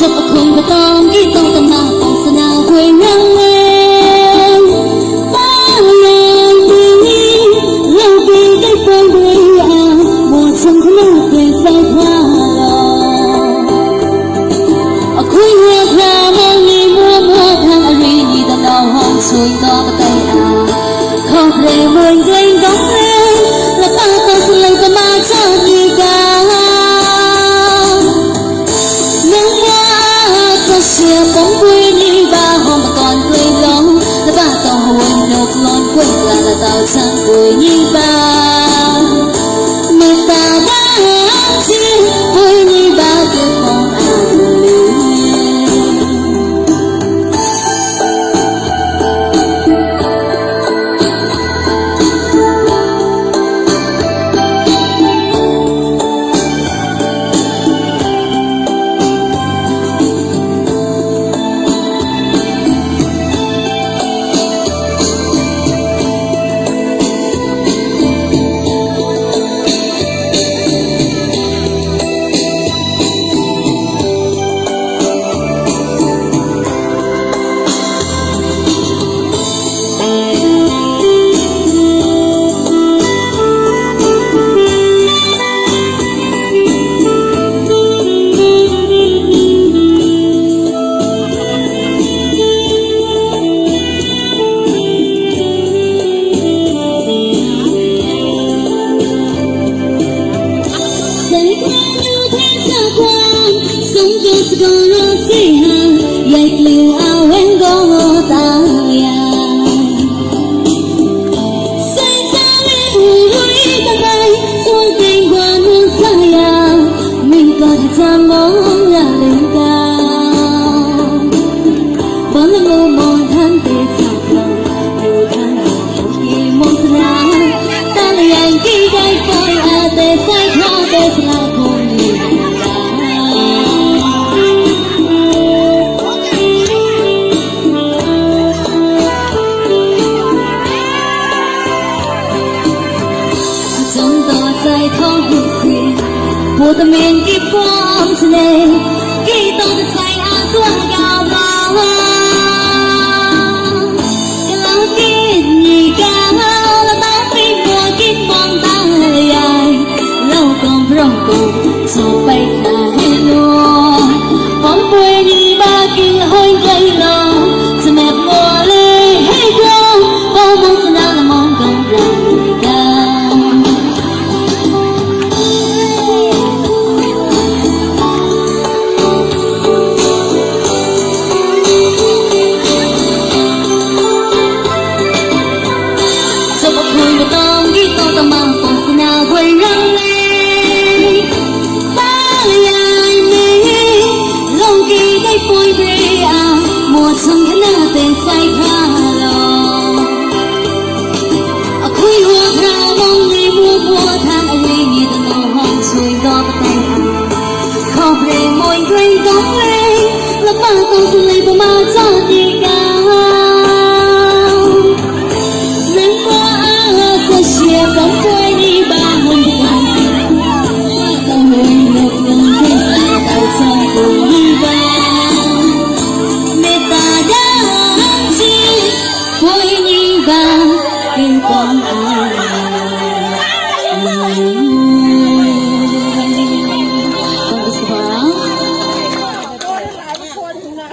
sắp không có tóm đi tông tầm nào còn sao nào quên nắng lên ta làm tình yêu lâu vì cái phong bơi à một chân không nào quên say hoa lò khuyên hoa ra mang đi mua thang ở đây đi tầm nào hòn xuôi to cái tay à không thể mình gây đóng lên là ta ta sẽ lấy ta mà cho đi cả nắng hoa ta sẽ bóng quên đi ba hôm mà còn quên lâu là ba tao hồi nộp lon quên là tao chẳng quên đi ba mà ta đã chi quên đi ba cái phong an lưu một tấm miền kịp phong trên đây khi tôi được say áo xuống cao bao cái lòng kia nhị ca là tao đi qua kịp phong ta dài lâu còn rong cùng